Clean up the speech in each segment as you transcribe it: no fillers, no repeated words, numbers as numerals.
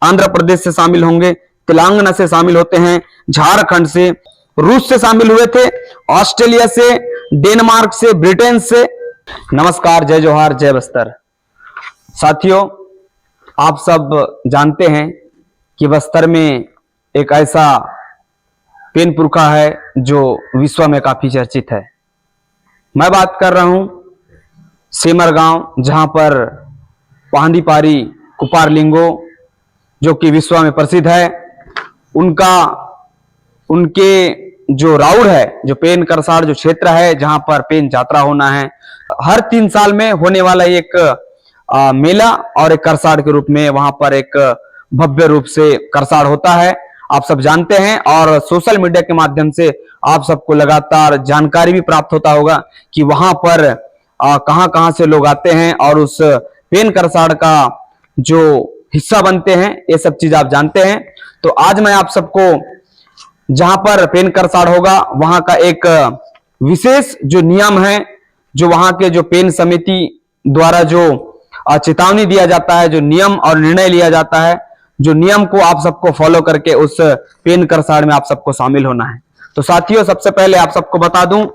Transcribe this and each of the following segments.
आंध्र प्रदेश से शामिल होंगे, तेलंगाना से शामिल होते हैं, झारखंड से, रूस से शामिल हुए थे, ऑस्ट्रेलिया से, डेनमार्क से, ब्रिटेन से। नमस्कार, जय जोहार, जय बस्तर। साथियों, आप सब जानते हैं कि बस्तर में एक ऐसा पेन पुरखा है जो विश्व में काफी चर्चित है। मैं बात कर रहा हूं सेमर गांव, जहां पर पांदीपारी कुपार लिंगो जो कि विश्व में प्रसिद्ध है, उनके जो राउड है, जो पेन करसाड़ जो क्षेत्र है जहां पर पेन यात्रा होना है, हर 3 साल में होने वाला एक मेला और एक करसाड़ के रूप में वहां पर एक भव्य रूप से करसाड़ होता है। आप सब जानते हैं और सोशल मीडिया के माध्यम से आप सबको लगातार जानकारी भी प्राप्त होता होगा कि वहां पर कहां से लोग आते हैं और उस पेन करसाड़ का जो हिस्सा बनते हैं, ये सब चीज आप जानते हैं। तो आज मैं आप सबको जहां पर पेन करसाड़ होगा वहां का एक विशेष जो नियम है, जो वहां के जो पेन समिति द्वारा जो चेतावनी दिया जाता है, जो नियम और निर्णय लिया जाता है, जो नियम को आप सबको फॉलो करके उस पेन करसाड़ में आप सबको शामिल होना है। तो साथियों, सबसे पहले आप सबको बता दूं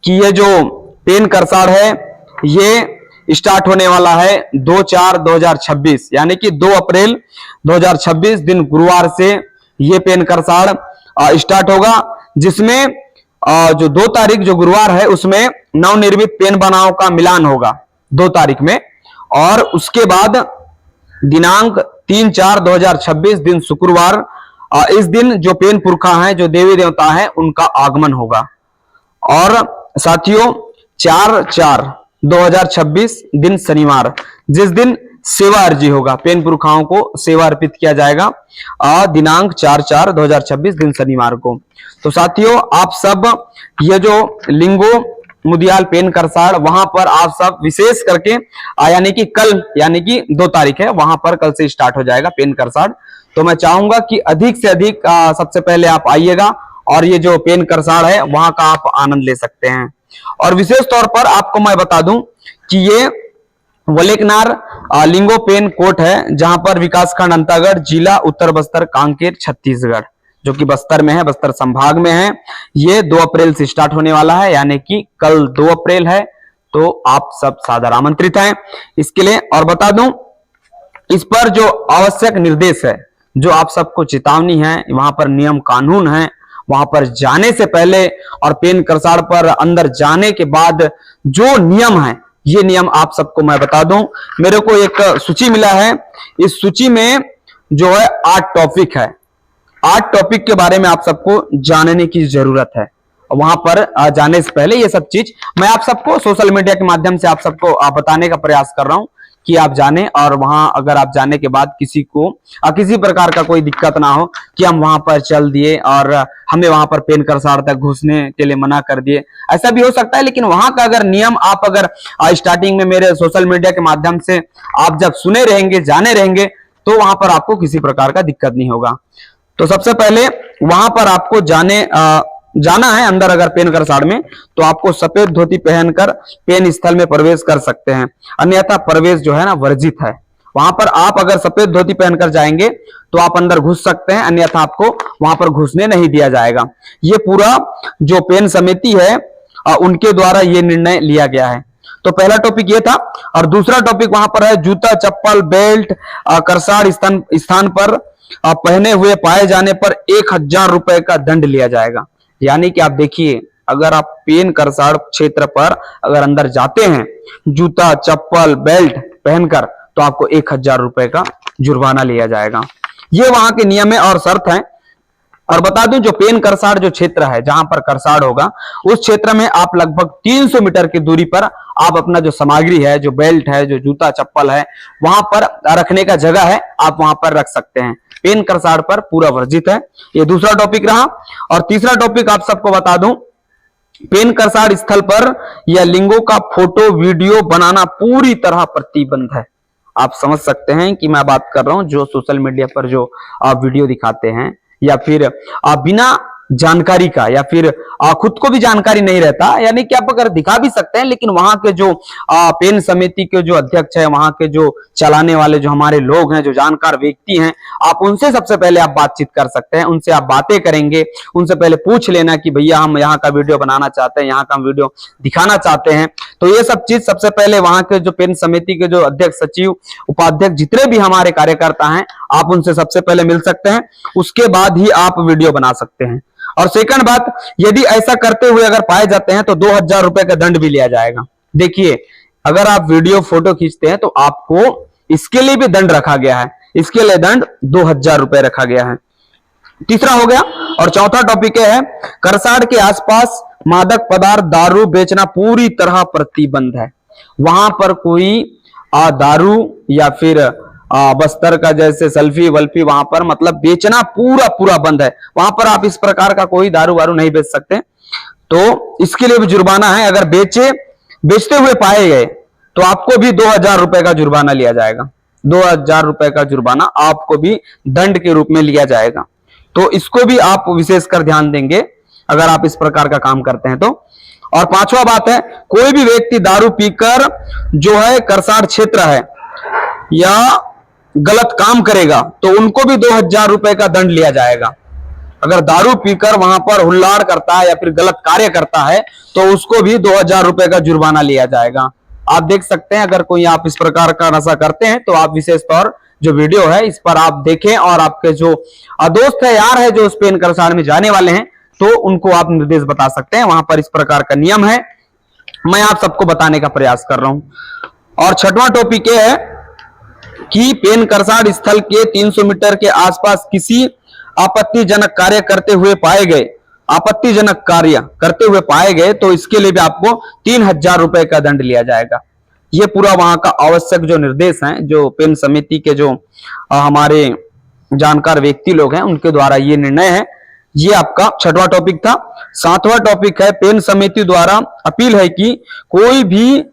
कि ये जो पेन करसाड़ है ये स्टार्ट होने वाला है 2/4/2026, यानी कि 2 अप्रैल 2026 दिन गुरुवार से ये पेन करसाड़ स्टार्ट होगा, जिसमें जो 2 तारीख जो गुरुवार है उसमें नवनिर्मित पेन बनाओ का मिलान होगा 2 तारीख में, और उसके बाद दिनांक 3/4/2026 दिन शुक्रवार, इस दिन जो पेन पुरखा है, जो देवी देवता है, उनका आगमन होगा। और साथियों, 4/4/2026 दिन शनिवार, जिस दिन सेवा अर्जी होगा, पेन पुरखाओं को सेवा अर्पित किया जाएगा दिनांक 4/4/2026 दिन शनिवार को। तो साथियों, आप सब ये जो लिंगो मुदियाल पेन करसाड़, वहां पर आप सब विशेष करके यानी कि कल, यानी कि 2 तारीख है, वहां पर कल से स्टार्ट हो जाएगा पेन करसाड़। तो मैं चाहूंगा कि अधिक से अधिक सबसे पहले आप आइएगा और ये जो पेन करसाड़ है वहां का आप आनंद ले सकते हैं। और विशेष तौर पर आपको मैं बता दूं कि ये वलेकनार लिंगो पेन कोट है, जहां पर विकासखंड अंतागढ़, जिला उत्तर बस्तर, कांकेर, छत्तीसगढ़, जो कि बस्तर में है, बस्तर संभाग में है। ये 2 अप्रैल से स्टार्ट होने वाला है, यानी कि कल 2 अप्रैल है। तो आप सब सादर आमंत्रित हैं इसके लिए। और बता दूं, इस पर जो आवश्यक निर्देश है, जो आप सबको चेतावनी है, वहां पर नियम कानून है, वहां पर जाने से पहले और पेन करसाड़ पर अंदर जाने के बाद जो नियम है, ये नियम आप सबको मैं बता दूं। मेरे को एक सूची मिला है, इस सूची में जो है 8 टॉपिक है। 8 टॉपिक के बारे में आप सबको जानने की जरूरत है। वहां पर जाने से पहले ये सब चीज मैं आप सबको सोशल मीडिया के माध्यम से आप सबको बताने का प्रयास कर रहा हूं कि आप जाने, और वहां अगर आप जाने के बाद किसी को किसी प्रकार का कोई दिक्कत ना हो कि हम वहां पर चल दिए और हमें वहां पर पेन करसाड़ तक घुसने के लिए मना कर दिए, ऐसा भी हो सकता है। लेकिन वहां का अगर नियम आप अगर स्टार्टिंग में मेरे सोशल मीडिया के माध्यम से आप जब सुने रहेंगे, जाने रहेंगे, तो वहां पर आपको किसी प्रकार का दिक्कत नहीं होगा। तो सबसे पहले वहां पर आपको जाना है अंदर, अगर पेन करसाड़ में, तो आपको सफेद धोती पहनकर पेन स्थल में प्रवेश कर सकते हैं, अन्यथा प्रवेश जो है ना वर्जित है। वहां पर आप अगर सफेद धोती पहनकर जाएंगे तो आप अंदर घुस सकते हैं, अन्यथा आपको वहां पर घुसने नहीं दिया जाएगा। ये पूरा जो पेन समिति है उनके द्वारा ये निर्णय लिया गया है। तो पहला टॉपिक ये था। और दूसरा टॉपिक वहां पर है जूता, चप्पल, बेल्ट करसाड़ स्थान पर पहने हुए पाए जाने पर 1000 रुपए का दंड लिया जाएगा। यानी कि आप देखिए, अगर आप पेन करसाड़ क्षेत्र पर अगर अंदर जाते हैं जूता, चप्पल, बेल्ट पहनकर, तो आपको 1000 रुपए का जुर्माना लिया जाएगा। ये वहां के नियम है और शर्त है। और बता दूं, जो पेन करसाड़ जो क्षेत्र है, जहां पर करसाड़ होगा, उस क्षेत्र में आप लगभग 300 मीटर की दूरी पर आप अपना जो सामग्री है, जो बेल्ट है, जो जूता चप्पल है, वहां पर रखने का जगह है, आप वहां पर रख सकते हैं। पेन करसाड़ पर पूरा वर्जित है। ये दूसरा टॉपिक रहा। और तीसरा टॉपिक आप सबको बता दूं, पेन करसाड़ स्थल पर यह लिंगों का फोटो वीडियो बनाना पूरी तरह प्रतिबंध है। आप समझ सकते हैं कि मैं बात कर रहा हूं जो सोशल मीडिया पर जो वीडियो दिखाते हैं या फिर बिना जानकारी का, या फिर खुद को भी जानकारी नहीं रहता, यानी कि आप अगर दिखा भी सकते हैं, लेकिन वहां के जो पेन समिति के जो अध्यक्ष है, वहां के जो चलाने वाले जो हमारे लोग हैं, जो जानकार व्यक्ति हैं, आप उनसे सबसे पहले आप बातचीत कर सकते हैं, उनसे आप बातें करेंगे, उनसे पहले पूछ लेना कि भैया हम यहाँ का वीडियो बनाना चाहते हैं, यहाँ का हम वीडियो दिखाना चाहते हैं। तो ये सब चीज सबसे पहले वहां के जो पेन समिति के जो अध्यक्ष, सचिव, उपाध्यक्ष जितने भी हमारे कार्यकर्ता हैं, आप उनसे सबसे पहले मिल सकते हैं, उसके बाद ही आप वीडियो बना सकते हैं। और सेकंड बात, यदि ऐसा करते हुए अगर पाए जाते हैं तो 2000 रुपए का दंड भी लिया जाएगा। देखिए, अगर आप वीडियो फोटो खींचते हैं तो आपको इसके लिए भी दंड रखा गया है, इसके लिए दंड 2000 रुपए रखा गया है। तीसरा हो गया। और चौथा टॉपिक है, करसाड़ के आसपास मादक पदार्थ, दारू बेचना पूरी तरह प्रतिबंध है। वहां पर कोई दारू या फिर बस्तर का जैसे सल्फी वल्फी वहां पर मतलब बेचना पूरा पूरा बंद है। वहां पर आप इस प्रकार का कोई दारू वारू नहीं बेच सकते। तो इसके लिए भी जुर्माना है। अगर बेचते हुए पाए गए तो आपको भी 2000 रुपए का जुर्माना लिया जाएगा। 2000 रुपए का जुर्माना आपको भी दंड के रूप में लिया जाएगा। तो इसको भी आप विशेषकर ध्यान देंगे अगर आप इस प्रकार का काम करते हैं तो। और पांचवा बात है, कोई भी व्यक्ति दारू पीकर जो है करसाड़ क्षेत्र है या गलत काम करेगा तो उनको भी 2000 रुपए का दंड लिया जाएगा। अगर दारू पीकर वहां पर हुल्लाड़ करता है या फिर गलत कार्य करता है तो उसको भी 2000 रुपए का जुर्माना लिया जाएगा। आप देख सकते हैं, अगर कोई आप इस प्रकार का नशा करते हैं तो आप विशेष तौर जो वीडियो है इस पर आप देखें, और आपके जो दोस्त है, यार है, जो स्पेन करसाड़ में जाने वाले हैं, तो उनको आप निर्देश बता सकते हैं। वहां पर इस प्रकार का नियम है, मैं आप सबको बताने का प्रयास कर रहा हूं। और छठवां टॉपिक यह है कि पेन करसाड़ स्थल के 300 मीटर के आसपास किसी आपत्तिजनक कार्य करते हुए पाए गए तो इसके लिए भी आपको 3000 रुपए का दंड लिया जाएगा। ये पूरा वहां का आवश्यक जो निर्देश हैं, जो पेन समिति के जो हमारे जानकार व्यक्ति लोग हैं उनके द्वारा ये निर्णय है। ये आपका छठवां टॉपिक था। सातवां टॉपिक है, पेन समिति द्वारा अपील है कि कोई भी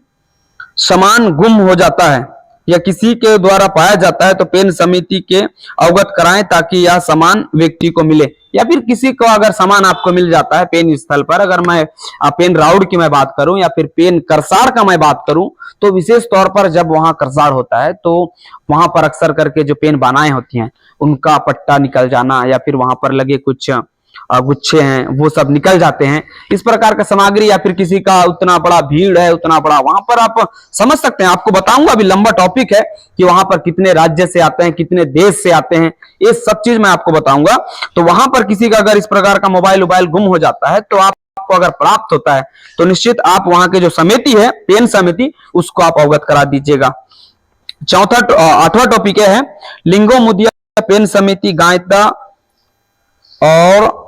सामान गुम हो जाता है या किसी के द्वारा पाया जाता है तो पेन समिति के अवगत कराएं ताकि यह सामान व्यक्ति को मिले। या फिर किसी को अगर सामान आपको मिल जाता है पेन स्थल पर, अगर मैं पेन राउड की मैं बात करूं या फिर पेन करसाड़ का मैं बात करूं, तो विशेष तौर पर जब वहां करसाड़ होता है तो वहां पर अक्सर करके जो पेन बनाएं होती हैं उनका पट्टा निकल जाना या फिर वहां पर लगे कुछ गुच्छे हैं वो सब निकल जाते हैं। इस प्रकार का सामग्री या फिर किसी का उतना बड़ा भीड़ है, उतना बड़ा, वहां पर आप समझ सकते हैं। आपको बताऊंगा, अभी लंबा टॉपिक है कि वहां पर कितने राज्य से आते हैं, कितने देश से आते हैं, ये सब चीज मैं आपको बताऊंगा। तो वहां पर किसी का अगर इस प्रकार का मोबाइल गुम हो जाता है तो आपको अगर प्राप्त होता है तो निश्चित आप वहां के जो समिति है, पेन समिति, उसको आप अवगत करा दीजिएगा। आठवां टॉपिक है, लिंगो मुदिया पेन समिति गायता और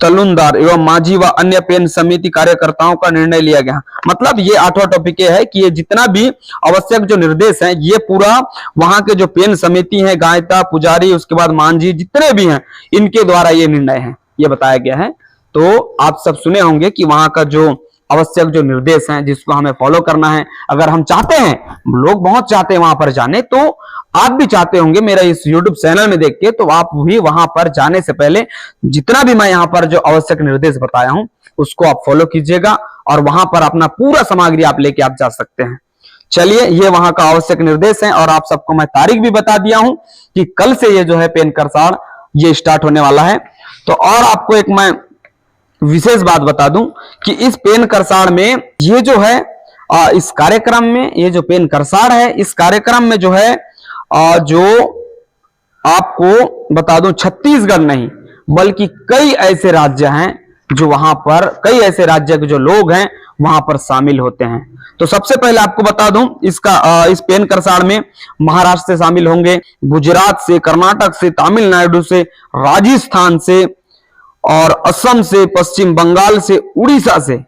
तलुंदार एवं माझी व अन्य पेन समिति कार्यकर्ताओं का निर्णय लिया गया। मतलब ये आठवां टॉपिक है कि ये जितना भी आवश्यक जो निर्देश हैं ये पूरा वहां के जो पेन समिति है, गायता, पुजारी, उसके बाद मांझी, जितने भी हैं इनके द्वारा ये निर्णय है, ये बताया गया है। तो आप सब सुने होंगे कि वहां का जो आवश्यक जो निर्देश हैं जिसको हमें फॉलो करना है। अगर हम चाहते हैं, लोग बहुत चाहते हैं वहां पर जाने, तो आप भी चाहते होंगे मेरा इस YouTube चैनल में देख के, तो आप भी वहां पर जाने से पहले जितना भी मैं यहाँ पर जो आवश्यक निर्देश बताया हूं उसको आप फॉलो कीजिएगा और वहां पर अपना पूरा सामग्री आप लेके आप जा सकते हैं। चलिए, ये वहां का आवश्यक निर्देश है और आप सबको मैं तारीख भी बता दिया हूं कि कल से ये जो है पेन करसाड़ ये स्टार्ट होने वाला है। तो और आपको एक मैं विशेष बात बता दूं कि इस पेन करसाड़ में ये जो है इस कार्यक्रम में, ये जो पेन करसाड़ है इस कार्यक्रम में जो है जो आपको बता दूं, छत्तीसगढ़ नहीं बल्कि कई ऐसे राज्य हैं जो वहां पर, कई ऐसे राज्य के जो लोग हैं वहां पर शामिल होते हैं। तो सबसे पहले आपको बता दूं, इस पेन करसाड़ में महाराष्ट्र से शामिल होंगे, गुजरात से, कर्नाटक से, तमिलनाडु से, राजस्थान से और असम से, पश्चिम बंगाल से, उड़ीसा से,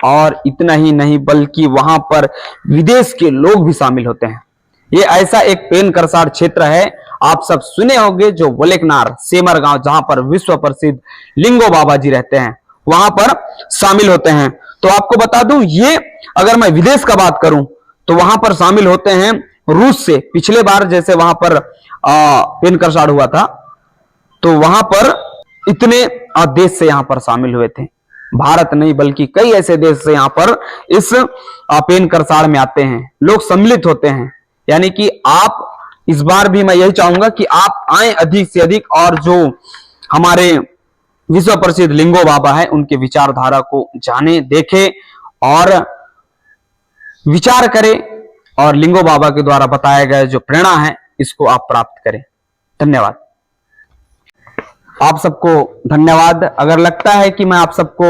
और इतना ही नहीं बल्कि वहां पर विदेश के लोग भी शामिल होते हैं। ये ऐसा एक पेन करसाड़ क्षेत्र है, आप सब सुने होंगे, जो वोलेकनार सेमर गांव, जहां पर विश्व प्रसिद्ध लिंगो बाबा जी रहते हैं, वहां पर शामिल होते हैं। तो आपको बता दूं, ये अगर मैं विदेश का बात करूं तो वहां पर शामिल होते हैं रूस से। पिछले बार जैसे वहां पर पेन करसाड़ हुआ था तो वहां पर इतने देश से यहां पर शामिल हुए थे। भारत नहीं बल्कि कई ऐसे देश से यहां पर इस पेन करसाड़ में आते हैं, लोग सम्मिलित होते हैं। यानी कि आप इस बार भी मैं यही चाहूंगा कि आप आए अधिक से अधिक, और जो हमारे विश्व प्रसिद्ध लिंगो बाबा है उनके विचारधारा को जाने, देखें और विचार करें, और लिंगो बाबा के द्वारा बताया गया जो प्रेरणा है इसको आप प्राप्त करें। धन्यवाद। आप सबको धन्यवाद। अगर लगता है कि मैं आप सबको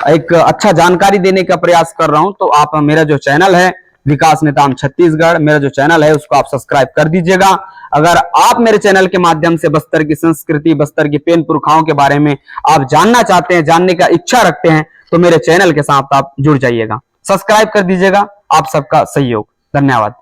एक अच्छा जानकारी देने का प्रयास कर रहा हूं तो आप मेरा जो चैनल है विकास नेताम छत्तीसगढ़, मेरा जो चैनल है उसको आप सब्सक्राइब कर दीजिएगा। अगर आप मेरे चैनल के माध्यम से बस्तर की संस्कृति, बस्तर की पेन पुरखाओं के बारे में आप जानना चाहते हैं, जानने का इच्छा रखते हैं, तो मेरे चैनल के साथ आप जुड़ जाइएगा, सब्सक्राइब कर दीजिएगा। आप सबका सहयोग, धन्यवाद।